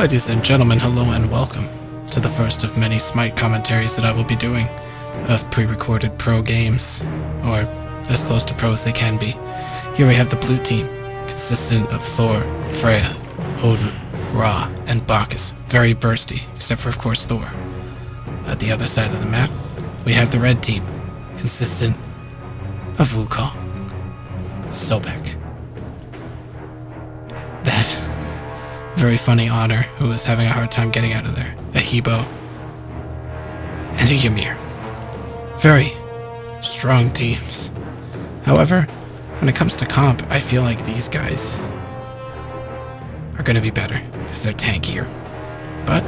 Ladies and gentlemen, hello and welcome to the first of many SMITE commentaries that I will be doing of pre-recorded pro games, or as close to pro as they can be. Here we have the blue team, consistent of Thor, Freya, Odin, Ra, and Bacchus. Very bursty, except for of course Thor. At the other side of the map, we have the red team, consistent of Wukong, Sobek. That very funny Honor, who was having a hard time getting out of there, a Hebo, and a Ymir. Very strong teams. However, when it comes to comp, I feel like these guys are going to be better, because they're tankier. But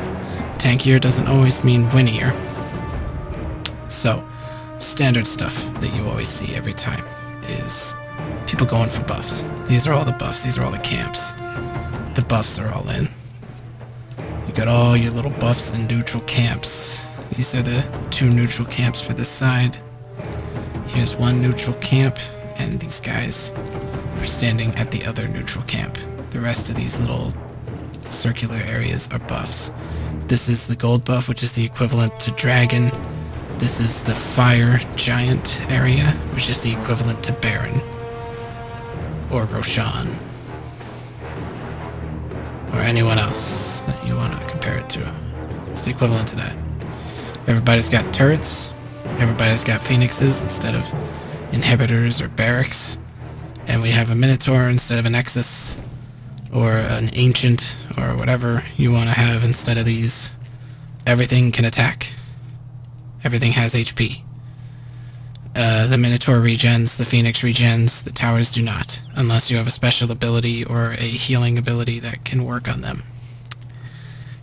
tankier doesn't always mean winnier. So, standard stuff that you always see every time is people going for buffs. These are all the buffs, these are all the camps. The buffs are all in. You got all your little buffs and neutral camps. These are the two neutral camps for this side. Here's one neutral camp, and these guys are standing at the other neutral camp. The rest of these little circular areas are buffs. This is the gold buff, which is the equivalent to dragon. This is the fire giant area, which is the equivalent to Baron or Roshan, or anyone else that you want to compare it to. It's the equivalent to that. Everybody's got turrets. Everybody's got phoenixes instead of inhibitors or barracks. And we have a minotaur instead of a nexus, or an ancient, or whatever you want to have instead of these. Everything can attack. Everything has HP. The Minotaur regens, the Phoenix regens, the towers do not, unless you have a special ability or a healing ability that can work on them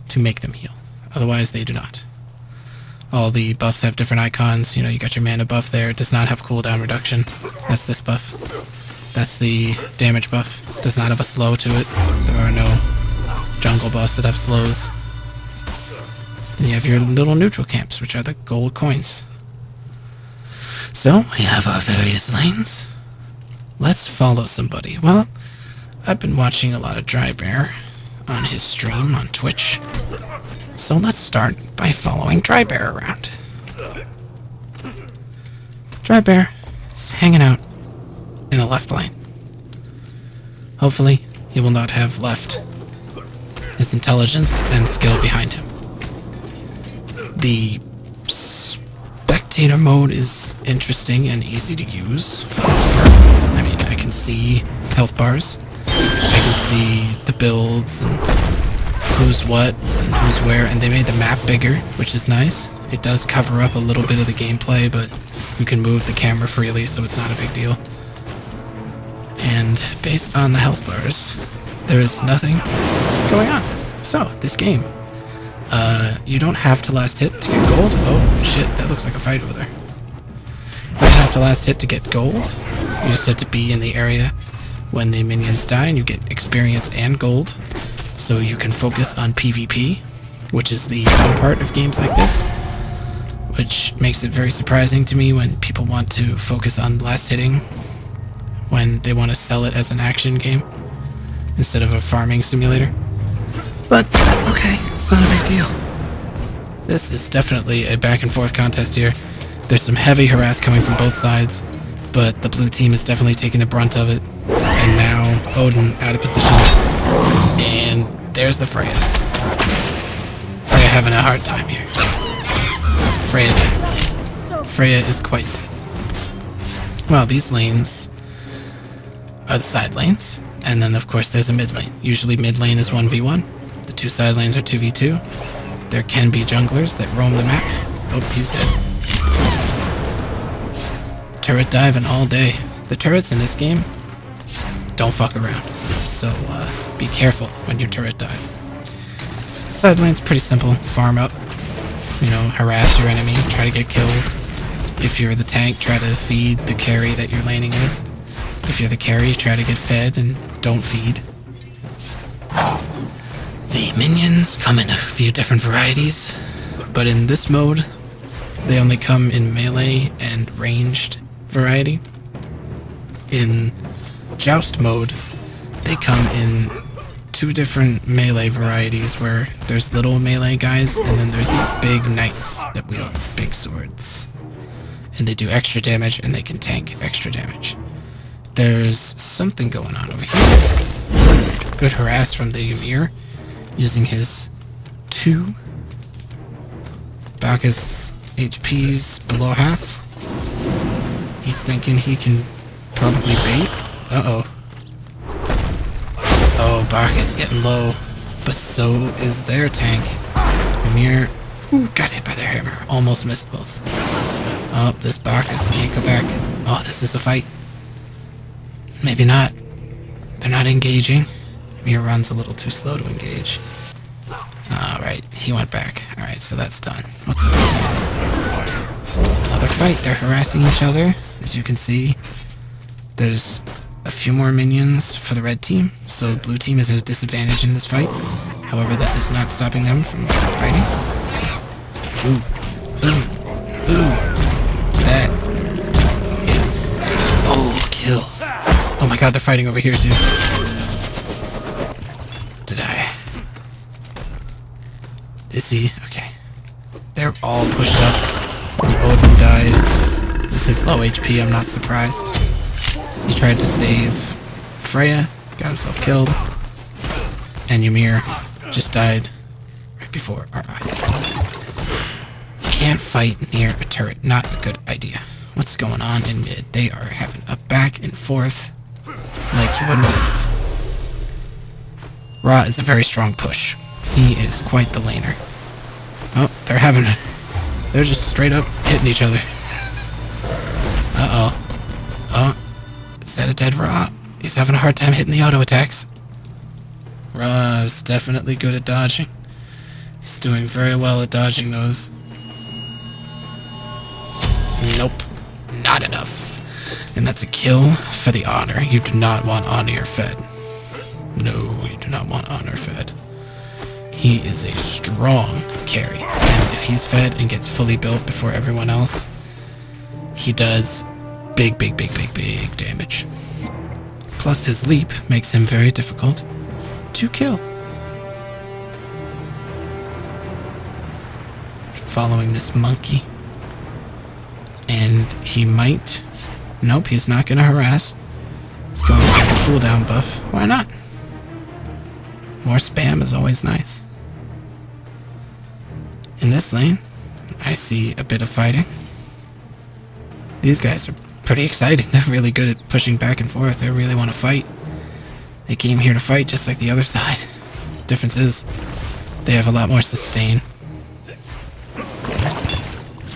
to make them heal. Otherwise, they do not. All the buffs have different icons. You know, you got your mana buff there. It does not have cooldown reduction. That's this buff. That's the damage buff. Does not have a slow to it. There are no jungle buffs that have slows. And you have your little neutral camps, which are the gold coins. So, we have our various lanes. Let's follow somebody. Well, I've been watching a lot of Drybear on his stream on Twitch. So let's start by following Drybear around. Drybear is hanging out in the left lane. Hopefully, he will not have left his intelligence and skill behind him. The spectator mode is interesting and easy to use for the most part. I mean, I can see health bars. I can see the builds and who's what and who's where, and they made the map bigger, which is nice. It does cover up a little bit of the gameplay, but you can move the camera freely, so it's not a big deal. And based on the health bars, there is nothing going on. So, this game, you don't have to last hit to get gold. Oh shit, that looks like a fight over there. You don't have to last hit to get gold. You just have to be in the area when the minions die, and you get experience and gold. So you can focus on PvP, which is the fun part of games like this. Which makes it very surprising to me when people want to focus on last hitting when they want to sell it as an action game instead of a farming simulator. But that's okay, it's not a big deal. This is definitely a back and forth contest here. There's some heavy harass coming from both sides, but the blue team is definitely taking the brunt of it. And now Odin out of position. And there's the Freya. Freya having a hard time here. Freya dead. Freya is quite dead. Well, these lanes are the side lanes. And then of course there's a mid lane. Usually mid lane is 1v1. The two side lanes are 2v2. There can be junglers that roam the map. Oh, he's dead. Turret diving all day. The turrets in this game don't fuck around. So, be careful when you turret dive. Side lane's pretty simple. Farm up. You know, harass your enemy. Try to get kills. If you're the tank, try to feed the carry that you're laning with. If you're the carry, try to get fed and don't feed. The minions come in a few different varieties, but in this mode, they only come in melee and ranged variety. In Joust mode, they come in two different melee varieties where there's little melee guys and then there's these big knights that wield big swords. And they do extra damage and they can tank extra damage. There's something going on over here. Good harass from the Ymir using his 2. Bacchus HP's below half. He's thinking he can probably bait. Uh-oh. Oh, Bacchus getting low. But so is their tank. Ymir, ooh, got hit by their hammer. Almost missed both. Oh, this Bacchus can't go back. Oh, this is a fight. Maybe not. They're not engaging. Ymir runs a little too slow to engage. Alright, he went back. Alright, so that's done. What's over here? Another fight. They're harassing each other. As you can see, there's a few more minions for the red team, so blue team is at a disadvantage in this fight. However, that is not stopping them from fighting. Ooh. Ooh. Ooh. That is... Oh, killed. Oh my god, they're fighting over here too. Did I... Is he? Okay. They're all pushed up. The Odin died with his low HP, I'm not surprised. He tried to save Freya, got himself killed. And Ymir just died right before our eyes. You can't fight near a turret, not a good idea. What's going on in mid? They are having a back and forth like you wouldn't believe. Ra is a very strong push. He is quite the laner. Oh, they're just straight up hitting each other. Uh-oh. Oh, is that a dead Ra? He's having a hard time hitting the auto attacks. Ra's definitely good at dodging. He's doing very well at dodging those. Nope, not enough. And that's a kill for the honor. You do not want honor fed. No, you do not want honor fed. He is a strong carry. And if he's fed and gets fully built before everyone else, he does big damage. Plus his leap makes him very difficult to kill. Following this monkey. And he might... Nope, he's not going to harass. He's going to get the cooldown buff. Why not? More spam is always nice. In this lane, I see a bit of fighting. These guys are pretty exciting. They're really good at pushing back and forth. They really want to fight. They came here to fight just like the other side. Difference is, they have a lot more sustain.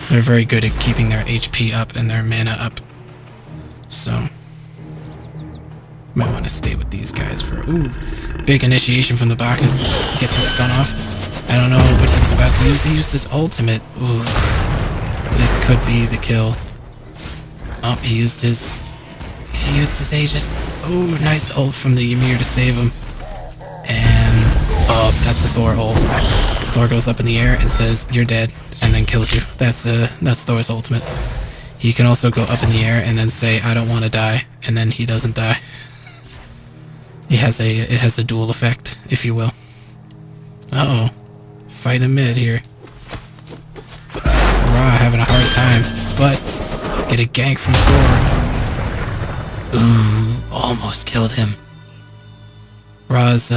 They're very good at keeping their HP up and their mana up. So, might want to stay with these guys for... Ooh, big initiation from the Bacchus. Gets his stun off. I don't know what he was about to use. He used his ultimate. Ooh, this could be the kill. Oh, he used his Aegis. Oh, nice ult from the Ymir to save him. And, oh, that's a Thor ult. Thor goes up in the air and says, "You're dead," and then kills you. That's Thor's ultimate. He can also go up in the air and then say, "I don't want to die," and then he doesn't die. It has a dual effect, if you will. Uh-oh. Fight in mid here. Ra having a hard time, but get a gank from Thor. Ooh, almost killed him. Ra's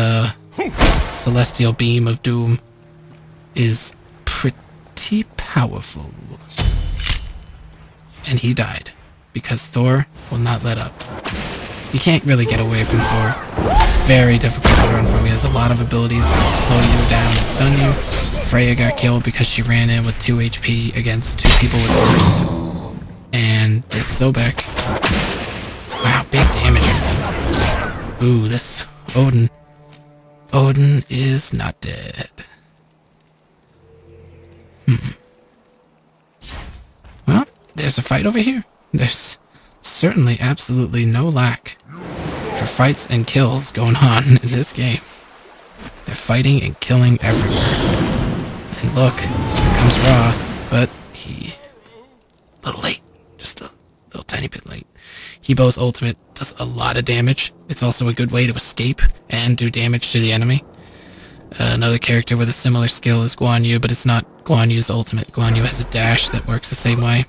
Celestial Beam of Doom is pretty powerful. And he died, because Thor will not let up. You can't really get away from Thor. It's very difficult to run from. He has a lot of abilities that will slow you down and stun you. Freya got killed because she ran in with 2 HP against 2 people with burst. And this Sobek... Wow, big damage from him. Ooh, this Odin... Odin is not dead. Well, there's a fight over here. There's certainly absolutely no lack for fights and kills going on in this game. They're fighting and killing everywhere. And look, here comes Ra, but he... a little late. Just a little tiny bit late. Hebo's ultimate does a lot of damage. It's also a good way to escape and do damage to the enemy. Another character with a similar skill is Guan Yu, but it's not Guan Yu's ultimate. Guan Yu has a dash that works the same way.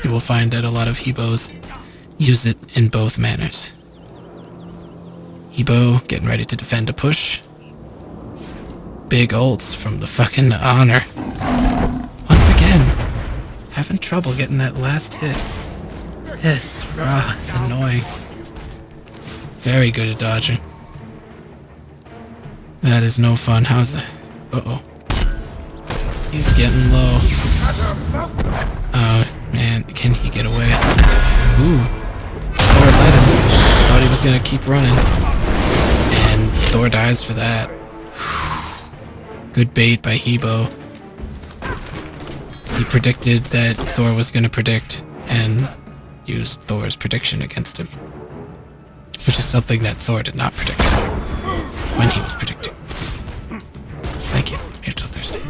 You will find that a lot of Hebos use it in both manners. Hebo getting ready to defend a push. Big ults from the fucking Honor. Once again, having trouble getting that last hit. Yes, rah, it's annoying. Very good at dodging. That is no fun. How's the... Uh-oh. He's getting low. Oh, man. Can he get away? Ooh. Thor let him. Thought he was gonna keep running. And Thor dies for that. Good bait by Hebo. He predicted that Thor was gonna predict and used Thor's prediction against him. Which is something that Thor did not predict when he was predicting. Thank you. You're so thirsty.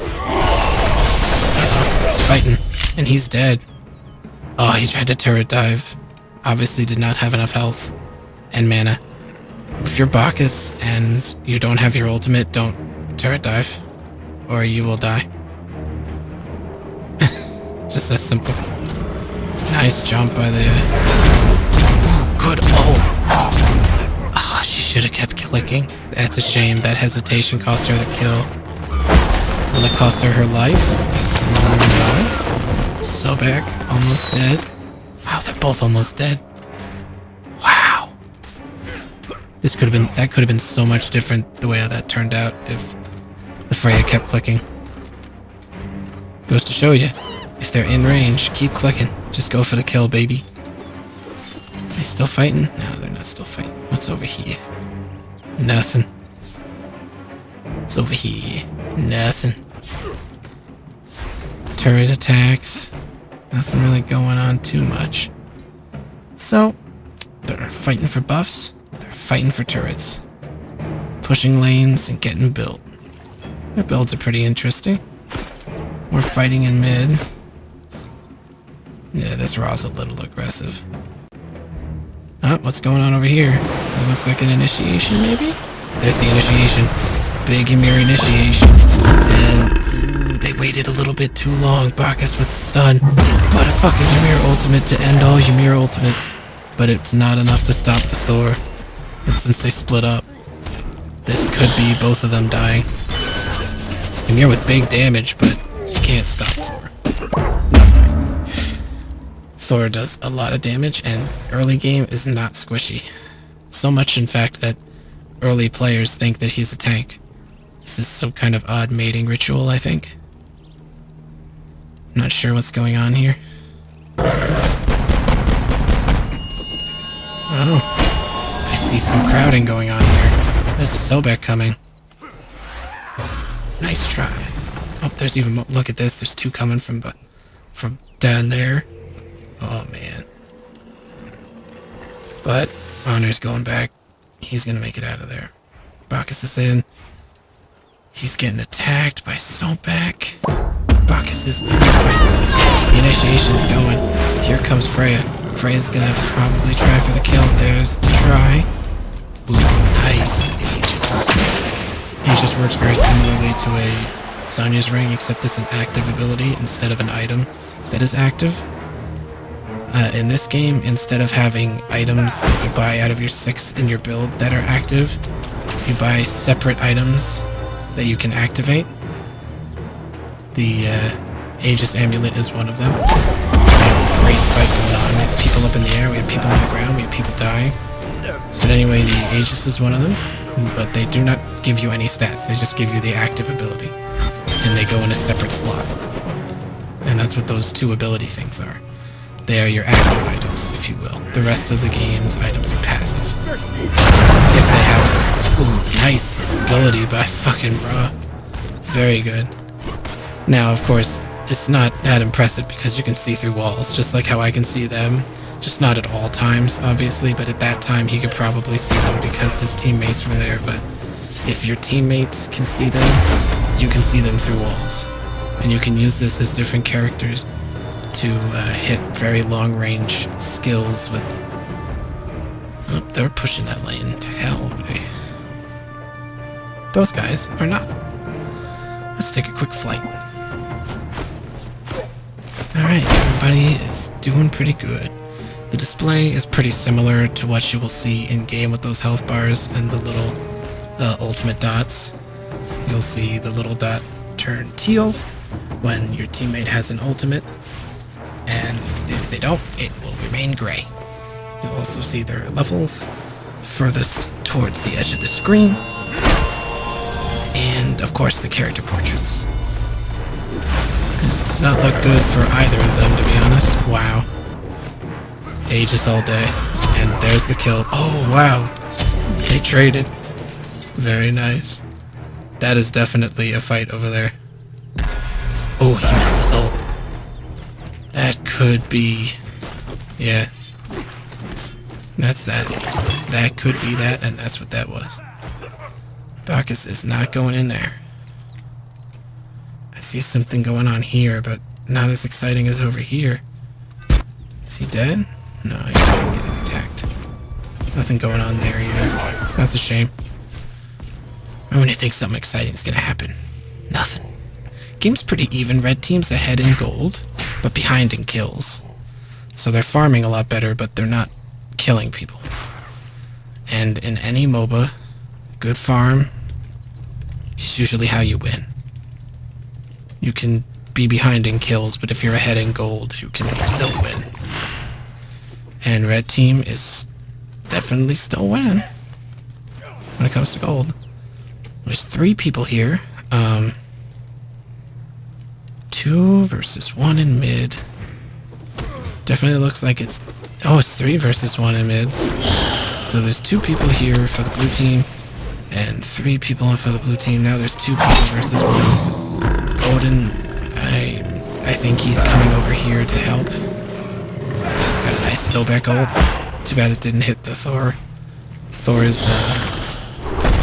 He's fighting. And he's dead. Oh, he tried to turret dive. Obviously did not have enough health and mana. If you're Bacchus and you don't have your ultimate, don't turret dive. Or you will die. Just that simple. Nice jump by the... Good. Oh, she should have kept clicking. That's a shame. That hesitation cost her the kill. Will it cost her her life? No. Sobek, almost dead. Wow, they're both almost dead. Wow. That could have been so much different the way that turned out if the Freya kept clicking. Goes to show you, if they're in range, keep clicking. Just go for the kill, baby. Are they still fighting? No, they're not still fighting. What's over here? Nothing. What's over here? Nothing. Turret attacks. Nothing really going on too much. So, they're fighting for buffs. They're fighting for turrets. Pushing lanes and getting built. Their builds are pretty interesting. We're fighting in mid. Yeah, this Raw's a little aggressive. Oh, what's going on over here? It looks like an initiation, maybe? There's the initiation. Big Ymir initiation. And ooh, they waited a little bit too long. Bacchus with the stun. What a fucking Ymir ultimate to end all Ymir ultimates. But it's not enough to stop the Thor. And since they split up, this could be both of them dying. Ymir with big damage, but you can't stop Thor. Thor does a lot of damage, and early game is not squishy. So much, in fact, that early players think that he's a tank. This is some kind of odd mating ritual, I think. Not sure what's going on here. Oh, I see some crowding going on here. There's a Sobek coming. Nice try. Oh, there's even more. Look at this. There's two coming from down there. Oh, man. But Honor's going back. He's going to make it out of there. Bacchus is in. He's getting attacked by Sobek. Bacchus is in the fight. The initiation's going. Here comes Freya. Freya's going to probably try for the kill. There's the try. Ooh, nice. Aegis works very similarly to a Sonya's Ring, except it's an active ability instead of an item that is active. In this game, instead of having items that you buy out of your 6 in your build that are active, you buy separate items that you can activate. The Aegis Amulet is one of them. We have a great fight going on. We have people up in the air, we have people on the ground, we have people dying. But anyway, the Aegis is one of them, but they do not give you any stats. They just give you the active ability. And they go in a separate slot. And that's what those two ability things are. They are your active items, if you will. The rest of the game's items are passive. If they have effects. Ooh, nice ability by fucking Ra. Very good. Now, of course, it's not that impressive because you can see through walls, just like how I can see them. Just not at all times, obviously, but at that time he could probably see them because his teammates were there. But if your teammates can see them, you can see them through walls. And you can use this as different characters to hit very long-range skills with... Oh, they're pushing that lane to hell, but those guys are not. Let's take a quick flight. Alright, everybody is doing pretty good. The display is pretty similar to what you will see in-game with those health bars and the little ultimate dots. You'll see the little dot turn teal when your teammate has an ultimate, and if they don't, it will remain gray. You'll also see their levels furthest towards the edge of the screen, and of course the character portraits. This does not look good for either of them, to be honest. Wow. Aegis all day. And there's the kill. Oh, wow. They traded. Very nice. That is definitely a fight over there. Oh, he missed his ult. That could be... Yeah. That's that. That could be that, and that's what that was. Bacchus is not going in there. I see something going on here, but not as exciting as over here. Is he dead? No, he's not even getting attacked. Nothing going on there either. That's a shame. And when you think something exciting is gonna happen, nothing. Game's pretty even. Red team's ahead in gold, but behind in kills. So they're farming a lot better, but they're not killing people. And in any MOBA, good farm is usually how you win. You can be behind in kills, but if you're ahead in gold, you can still win. And red team is definitely still winning when it comes to gold. There's 3 people here. 2 versus 1 in mid. Definitely looks like it's... Oh, it's 3 versus 1 in mid. So there's 2 people here for the blue team, and 3 people for the blue team. Now there's 2 people versus 1. Odin, I think he's coming over here to help. Got a nice Sobek ult. Too bad it didn't hit the Thor. Thor's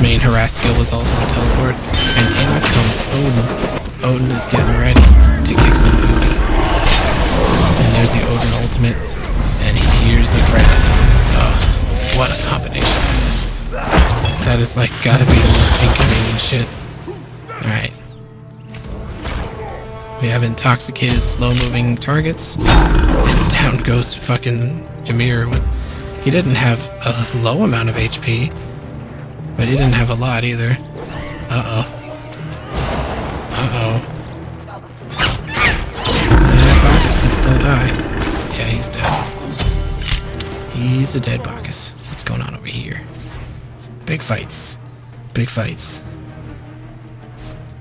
main harass skill is also a teleport. And in comes Odin. Odin is getting ready to kick some booty. And there's the Odin ultimate. And here's the Freya ultimate. Oh, what a combination that is. That is like gotta be the most inconvenient shit. Alright. We have intoxicated, slow-moving targets, and down goes fucking Ymir with... He didn't have a low amount of HP, but he didn't have a lot either. Uh-oh. Uh-oh. Bacchus can still die. Yeah, he's dead. He's a dead Bacchus. What's going on over here? Big fights. Big fights.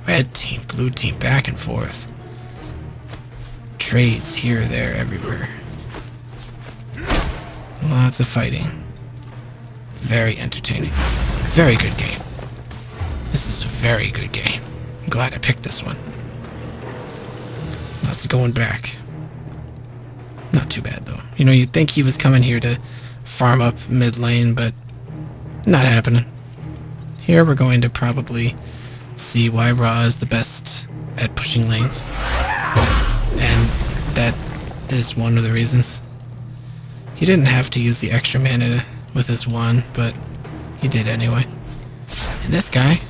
Red team, blue team, back and forth. Trades here, there, everywhere. Lots of fighting. Very entertaining. Very good game. This is a very good game. I'm glad I picked this one. Lots of going back. Not too bad, though. You know, you'd think he was coming here to farm up mid lane, but not happening. Here we're going to probably see why Ra is the best at pushing lanes. And that is one of the reasons. He didn't have to use the extra mana with his one, but he did anyway. And this guy,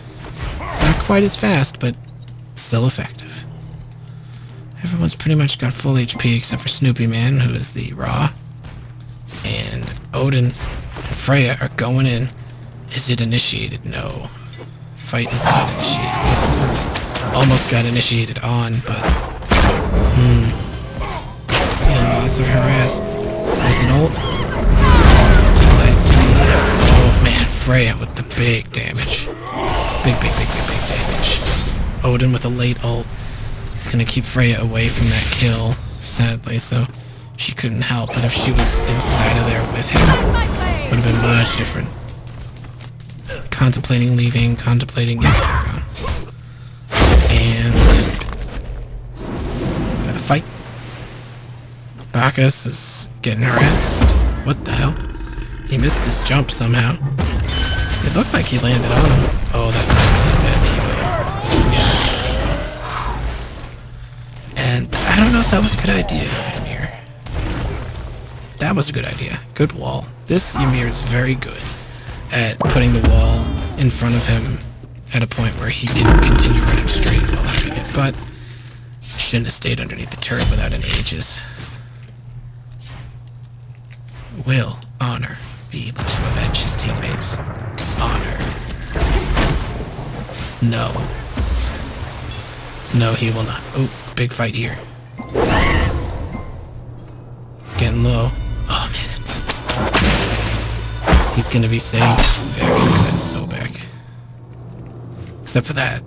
not quite as fast, but still effective. Everyone's pretty much got full HP except for Snoopy Man, who is the Ra. And Odin and Freya are going in. Is it initiated? No. Fight is not initiated. Almost got initiated on, but... Seeing lots of harass. There's an ult. I see... Oh man, Freya with the big damage. Big damage. Odin with a late ult. He's gonna keep Freya away from that kill, sadly, so she couldn't help. But if she was inside of there with him, it would have been much different. Contemplating leaving, contemplating getting there gone. And gotta fight. Bacchus is getting harassed. What the hell? He missed his jump somehow. It looked like he landed on him. Oh, that might be a dead Evo. Yeah, that's dead Evo. And I don't know if that was a good idea, Ymir. That was a good idea. Good wall. This Ymir is very good at putting the wall in front of him at a point where he can continue running straight while having it, but shouldn't have stayed underneath the turret without any H's. Will Honor be able to avenge his teammates? Honor. No. No, he will not. Oh, big fight here. He's getting low. Oh, man. He's gonna be saved. Very good. So back. Except for that,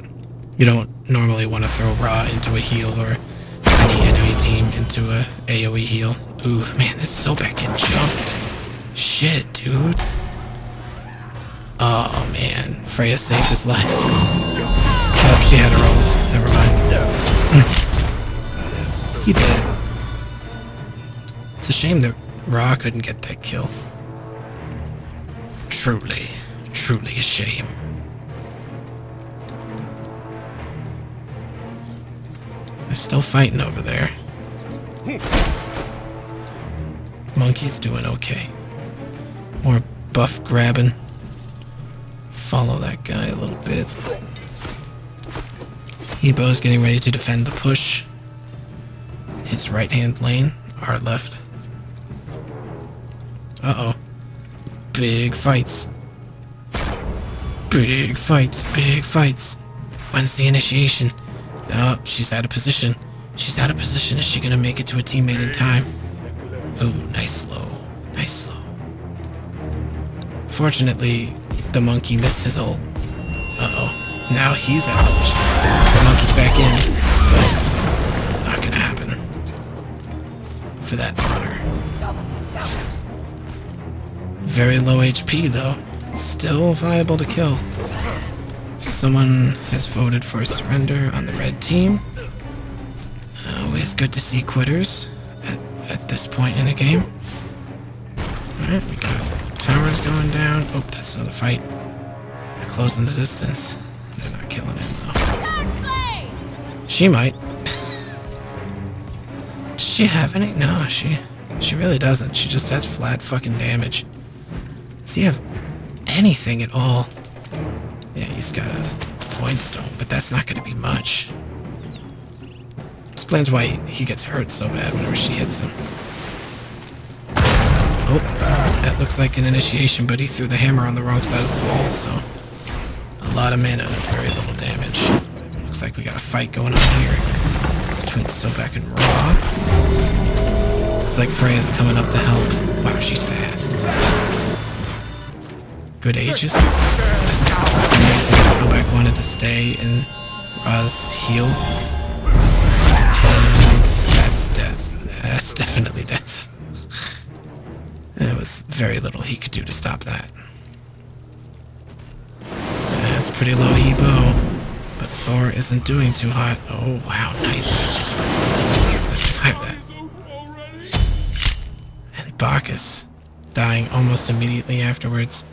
you don't normally want to throw Ra into a heal or any enemy team into a AoE heal. Ooh, man, this Sobek get jumped. Shit, dude. Oh, man. Freya saved his life. Oh, she had her ult. Never mind. He did. It's a shame that Ra couldn't get that kill. Truly, truly a shame. They're still fighting over there. Monkey's doing okay. More buff grabbing. Follow that guy a little bit. Hebo's getting ready to defend the push. His right-hand lane, our left. Uh-oh. Big fights. Big fights, big fights. When's the initiation? Oh, she's out of position. She's out of position. Is she gonna make it to a teammate in time? Oh, nice slow. Nice slow. Fortunately, the monkey missed his ult. Uh-oh. Now he's out of position. The monkey's back in, but not gonna happen. For that honor. Very low HP, though. Still viable to kill. Someone has voted for surrender on the red team. Always good to see quitters at this point in a game. Alright, we got towers going down. Oh, that's another fight. They're closing the distance. They're not killing him, though. She might. Does she have any? No, she really doesn't. She just has flat fucking damage. Does he have anything at all? Yeah, he's got a Void Stone, but that's not going to be much. Explains why he gets hurt so bad whenever she hits him. Oh, that looks like an initiation, but he threw the hammer on the wrong side of the wall, so a lot of mana and very little damage. Looks like we got a fight going on here between Sobek and Ra. Looks like Freya's coming up to help. Wow, she's fast. Good Aegis. For some reason, Sobek wanted to stay in Ra's heal. And that's death. That's definitely death. There was very little he could do to stop that. That's pretty low Hebo. But Thor isn't doing too hot. Oh, wow, nice Aegis. Let's survive that. And Bacchus dying almost immediately afterwards.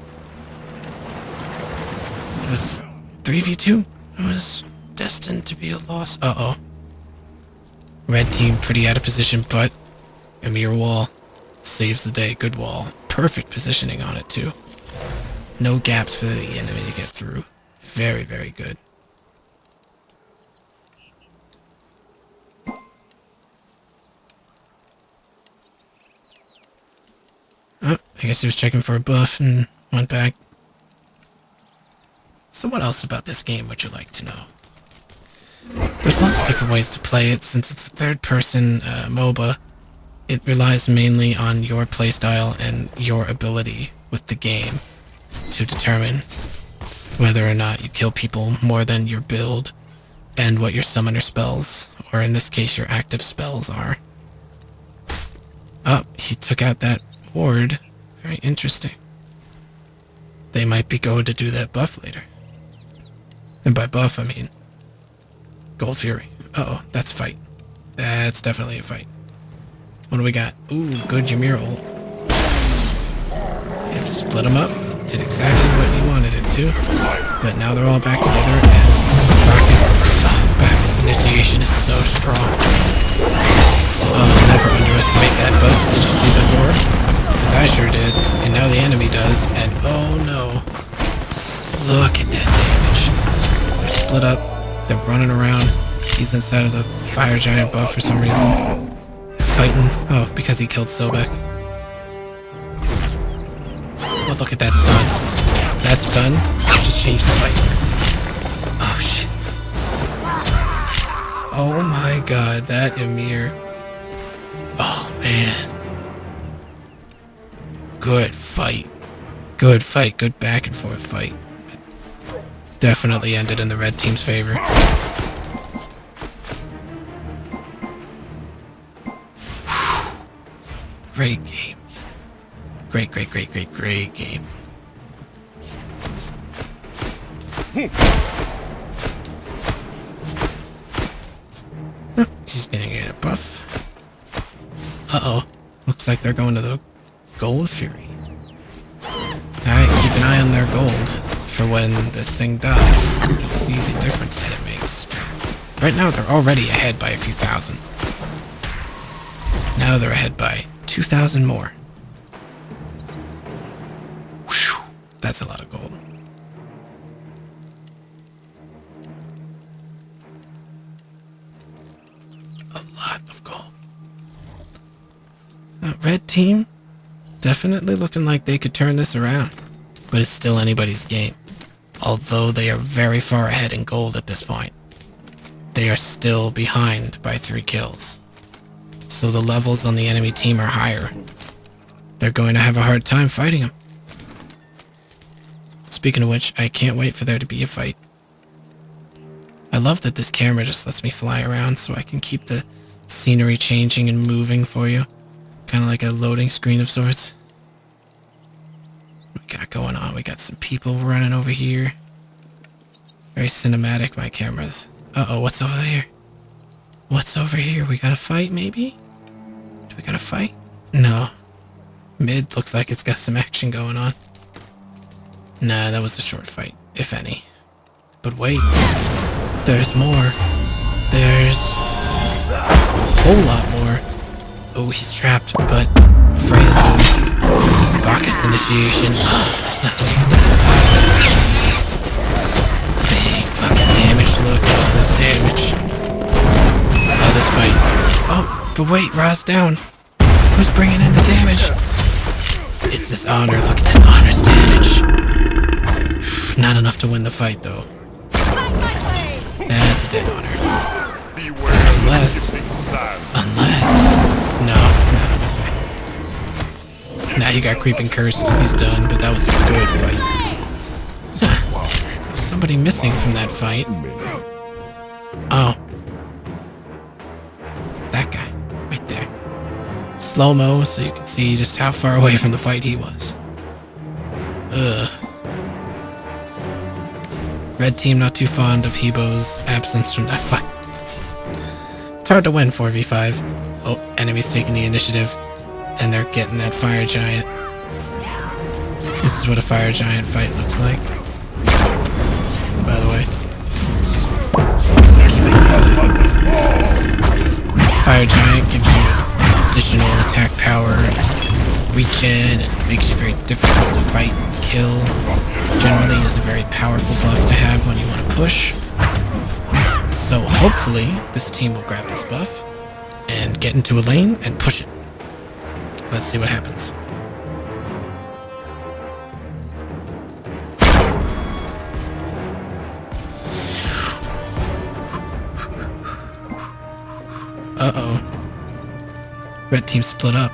It was 3v2. It was destined to be a loss. Uh-oh. Red team pretty out of position, but Ymir wall saves the day. Good wall. Perfect positioning on it, too. No gaps for the enemy to get through. Very, very good. Oh, I guess he was checking for a buff and went back. So what else about this game would you like to know? There's lots of different ways to play it. Since it's a third-person MOBA, it relies mainly on your playstyle and your ability with the game to determine whether or not you kill people more than your build and what your summoner spells, or in this case your active spells, are. Oh, he took out that ward. Very interesting. They might be going to do that buff later. And by buff, I mean Gold Fury. Uh-oh, that's a fight. That's definitely a fight. What do we got? Ooh, good Ymir ult. It split them up. Did exactly what he wanted it to. But now they're all back together, and Bacchus initiation is so strong. Oh, never underestimate that, but did you see the Thor? Because I sure did, and now the enemy does, and oh no. Look at that damage. They're split up, they're running around. He's inside of the fire giant buff for some reason. Fighting. Oh, because he killed Sobek. Oh, look at that stun. That stun just changed the fight. Oh, shit. Oh my god, that Ymir. Oh, man. Good fight. Good fight. Good back and forth fight. Definitely ended in the red team's favor. Great game. Great game. She's gonna get a buff. Uh-oh. Looks like they're going to the Gold Fury. Alright, keep an eye on their gold for when this thing dies. You'll see the difference that it makes. Right now, they're already ahead by a few thousand. Now they're ahead by 2,000 more. Whew, that's a lot of gold. A lot of gold. Red team, definitely looking like they could turn this around. But it's still anybody's game. Although they are very far ahead in gold at this point. They are still behind by 3 kills. So the levels on the enemy team are higher. They're going to have a hard time fighting them. Speaking of which, I can't wait for there to be a fight. I love that this camera just lets me fly around so I can keep the scenery changing and moving for you. Kind of like a loading screen of sorts. What we got going on? We got some people running over here. Very cinematic, my cameras. Uh-oh, what's over here? What's over here? We got a fight, maybe? Do we got a fight? No. Mid looks like it's got some action going on. Nah, that was a short fight, if any. But wait. There's more. There's a whole lot more. Oh, he's trapped, but Freya's Bacchus initiation. Oh, there's nothing you can do to stop it. Jesus. Big fucking damage. Look at all this damage. Oh, this fight. Oh, but wait, Ra's down. Who's bringing in the damage? It's this honor. Look at this honor's damage. Not enough to win the fight, though. That's a dead honor. Unless... No. Now he got creeping cursed. He's done, but that was a good fight. Somebody missing from that fight. Oh. That guy. Right there. Slow-mo so you can see just how far away from the fight he was. Ugh. Red team not too fond of Hebo's absence from that fight. It's hard to win 4v5. Oh, enemy's taking the initiative. And they're getting that fire giant. This is what a fire giant fight looks like. By the way. Fire giant gives you additional attack power, regen, and makes you very difficult to fight and kill. Generally is a very powerful buff to have when you want to push. So hopefully this team will grab this buff and get into a lane and push it. Let's see what happens. Uh-oh. Red team split up.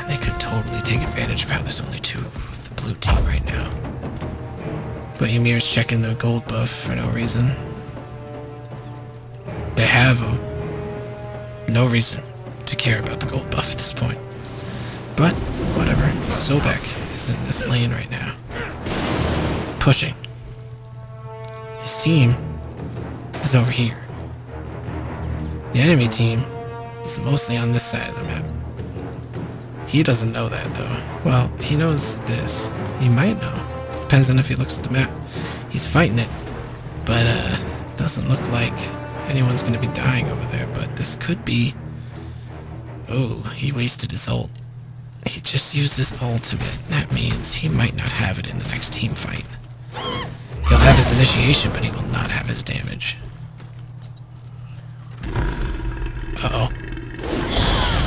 They could totally take advantage of how there's only 2 of the blue team right now. But Ymir's checking the gold buff for no reason. They have no reason to care about the gold buff at this point. But, whatever. Sobek is in this lane right now. Pushing. His team is over here. The enemy team is mostly on this side of the map. He doesn't know that, though. Well, he knows this. He might know. Depends on if he looks at the map. He's fighting it. But, doesn't look like anyone's going to be dying over there, but this could be... Oh, he wasted his ult. He just used his ultimate. That means he might not have it in the next team fight. He'll have his initiation, but he will not have his damage. Uh-oh.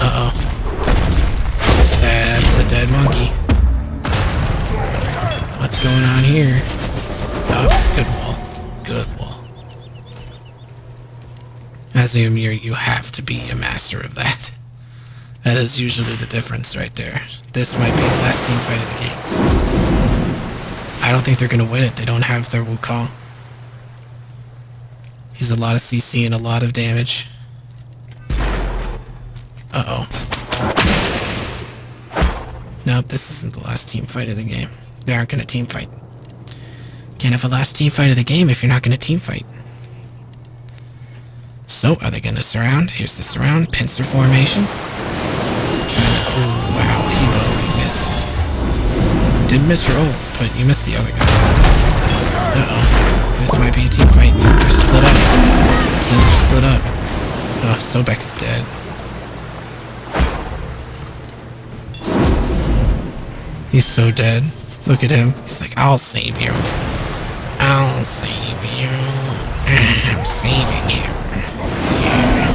Uh-oh. That's a dead monkey. What's going on here? Oh, good wall. Good wall. As a Ymir, you have to be a master of that. That is usually the difference right there. This might be the last team fight of the game. I don't think they're going to win it. They don't have their Wukong. He's a lot of CC and a lot of damage. Uh-oh. Nope, this isn't the last team fight of the game. They aren't going to team fight. Can't have a last team fight of the game if you're not going to team fight. So, are they going to surround? Here's the surround. Pincer formation. Oh, wow. Hebo, you missed. Didn't miss your ult, but you missed the other guy. Uh-oh. This might be a team fight. They're split up. Teams are split up. Oh, Sobek is dead. He's so dead. Look at him. He's like, I'll save you. I'll save you. I'm saving him. Yeah.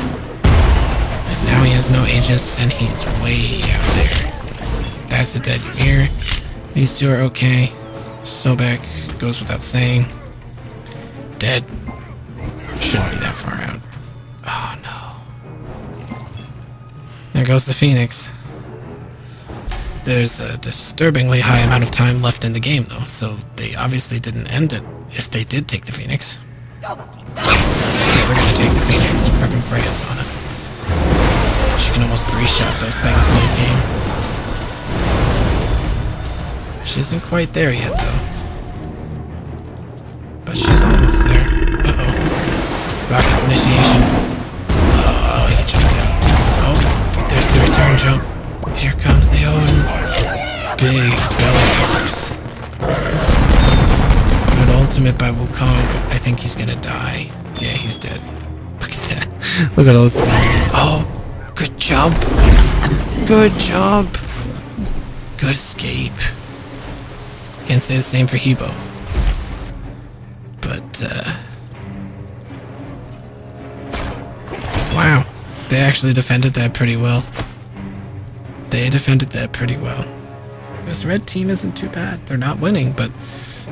And now he has no Aegis, and he's way out there. That's a dead Ymir. These two are okay. Sobek goes without saying. Dead. Shouldn't be that far out. Oh no. There goes the Phoenix. There's a disturbingly high amount of time left in the game, though, so they obviously didn't end it if they did take the Phoenix. Yeah, they're gonna take the Phoenix. Frickin' Freya's on it. She can almost three-shot those things late game. She isn't quite there yet, though. But she's almost there. Uh-oh. Rocket's initiation. Oh, he jumped out. Oh, there's the return jump. Here comes the Odin. Big belly flops. Good ultimate by Wukong, but I think he's gonna die. Yeah, he's dead. Look at that. Look at all those immunities. Oh, good jump. Good jump. Good escape. Can't say the same for Hebo. But, wow. They actually defended that pretty well. They defended that pretty well. This red team isn't too bad. They're not winning, but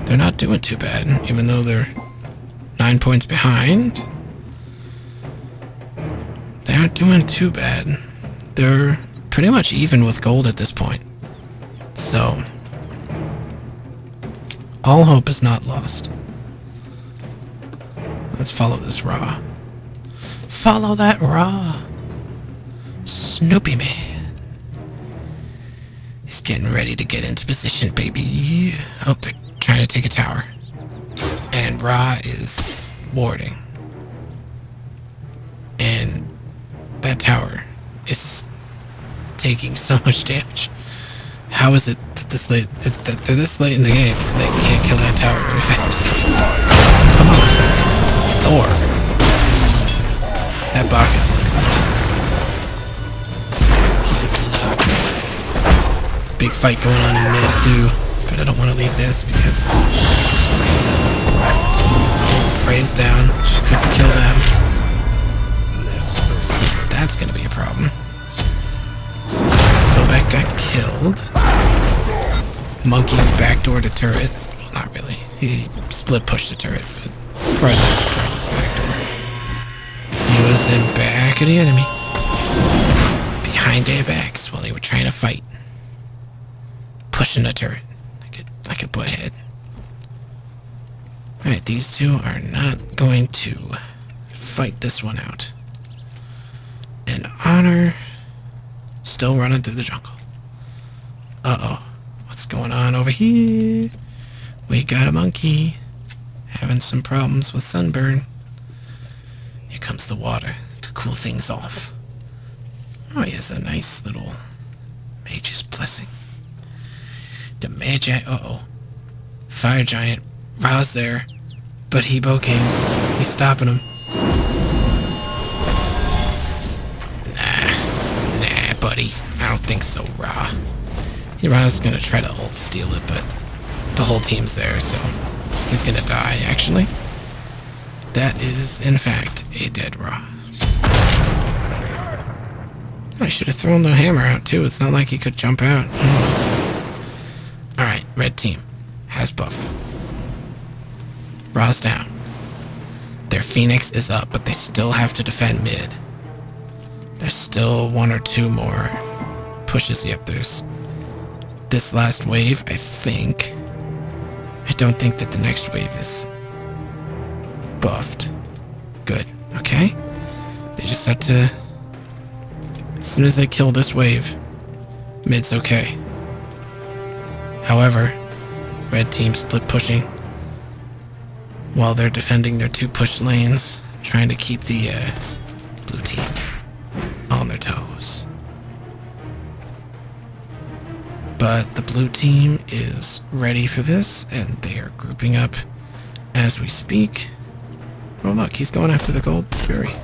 they're not doing too bad. Even though they're 9 points behind, they aren't doing too bad. They're pretty much even with gold at this point. So, all hope is not lost. Let's follow this Ra. Follow that Ra. Snoopy Man. He's getting ready to get into position, baby. Oh, they're trying to take a tower. And Ra is warding. And that tower is taking so much damage. How is it that they're this late in the game and they can't kill that tower very fast? Come on. Thor. That Bacchus is big fight going on in mid too, but I don't want to leave this because Frey's down. She couldn't kill them, so that's gonna be a problem. Sobek got killed. Monkey backdoor to turret. Well, not really. He split pushed the turret, but as far as I'm concerned, it's a backdoor. He was in back of the enemy, behind their backs while they were trying to fight. Pushing a turret like a butthead. Alright, these two are not going to fight this one out. And Honor still running through the jungle. Uh-oh. What's going on over here? We got a monkey having some problems with sunburn. Here comes the water to cool things off. Oh, he has a nice little mage's blessing. The Magi, uh-oh. Fire Giant. Ra's there. But Hebo came. He's stopping him. think so, Ra. Ra's gonna try to ult steal it, but the whole team's there, so he's gonna die, actually. That is, in fact, a dead Ra. I should have thrown the hammer out, too. It's not like he could jump out. Alright, red team has buff. Ra's down. Their Phoenix is up, but they still have to defend mid. There's still one or two more pushes. Yep, there's this last wave, I think. I don't think that the next wave is buffed. Good. Okay. They just have to... As soon as they kill this wave, mid's okay. However, red team split pushing while they're defending their two push lanes, trying to keep the blue team on their toes. But the blue team is ready for this, and they are grouping up as we speak. Oh look, he's going after the gold fury.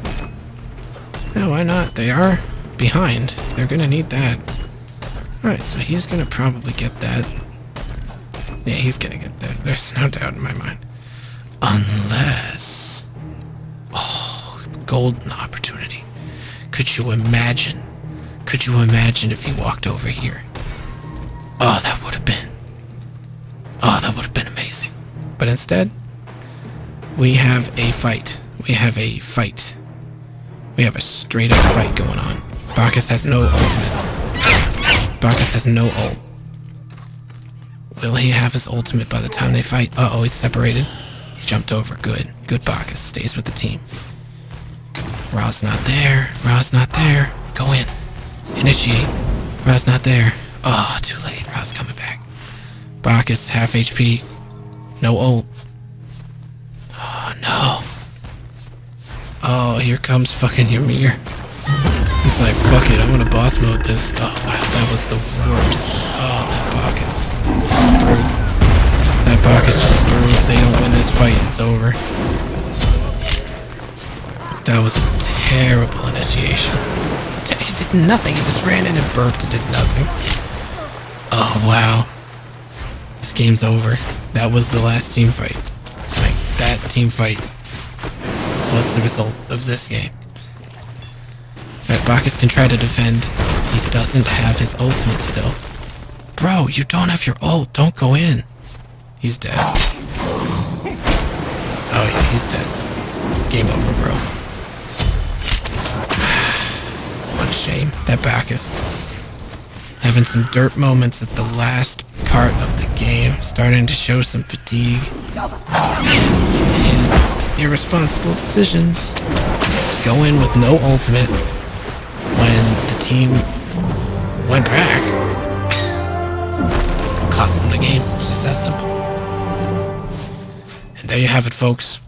Yeah, why not? They are behind. They're gonna need that. Alright, so he's gonna probably get that. Yeah, he's gonna get that. There's no doubt in my mind. Unless... Oh, golden opportunity. Could you imagine? Could you imagine if he walked over here? Oh, that would have been... Oh, that would have been amazing. But instead, we have a fight. We have a fight. We have a straight up fight going on. Bacchus has no ultimate. Bacchus has no ult. Will he have his ultimate by the time they fight? Uh-oh, he's separated. He jumped over. Good. Good Bacchus. Stays with the team. Ra's not there. Ra's not there. Go in. Initiate. Ra's not there. Oh, too late. Ra's coming back. Bacchus, half HP. No ult. Oh, no. Oh, here comes fucking Ymir. He's like, fuck it, I'm gonna boss mode this. Oh, wow, that was the worst. Oh, that Bacchus. Just through. That Bacchus just through. If they don't win this fight, it's over. That was a terrible initiation. He did nothing. He just ran in and burped and did nothing. Oh, wow. This game's over. That was the last team fight. Like, that team fight was the result of this game. Alright, Bacchus can try to defend. He doesn't have his ultimate still. Bro, you don't have your ult. Don't go in. He's dead. Oh yeah, he's dead. Game over, bro. What a shame. That Bacchus. Having some dirt moments at the last part of the game. Starting to show some fatigue. And his irresponsible decisions to go in with no ultimate when the team went back cost them the game. It's just that simple. And there you have it, folks.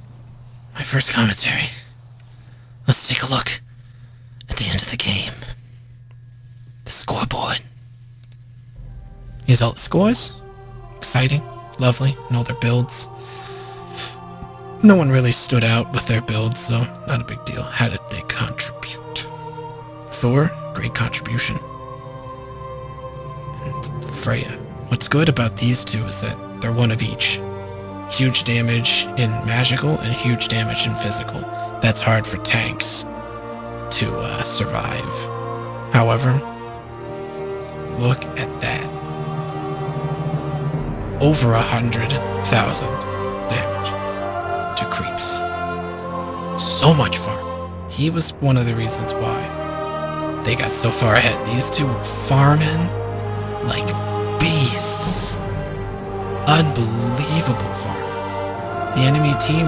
My first commentary. Let's take a look at the end of the game. The scoreboard. Here's all the scores. Exciting, lovely, and all their builds. No one really stood out with their builds, so not a big deal. How did they contribute? Thor, great contribution. And Freya. What's good about these two is that they're one of each. Huge damage in magical and huge damage in physical. That's hard for tanks to survive. However, look at that. Over 100,000 damage to creeps. So much farm. He was one of the reasons why they got so far ahead. These two were farming like beasts. Unbelievable farm. The enemy team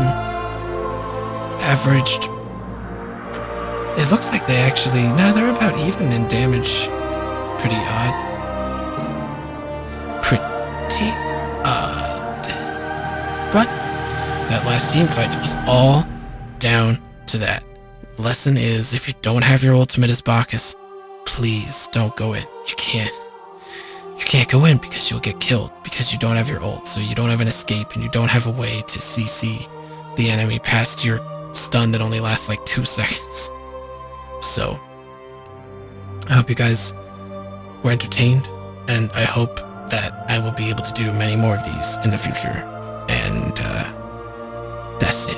averaged... It looks like they actually... No, they're about even in damage. Pretty odd. Pretty odd. But that last team fight, it was all down to that. Lesson is, if you don't have your ultimate as Bacchus, please don't go in. You can't go in because you'll get killed because you don't have your ult. So you don't have an escape and you don't have a way to CC the enemy past your stun that only lasts like 2 seconds. So I hope you guys were entertained, and I hope that I will be able to do many more of these in the future.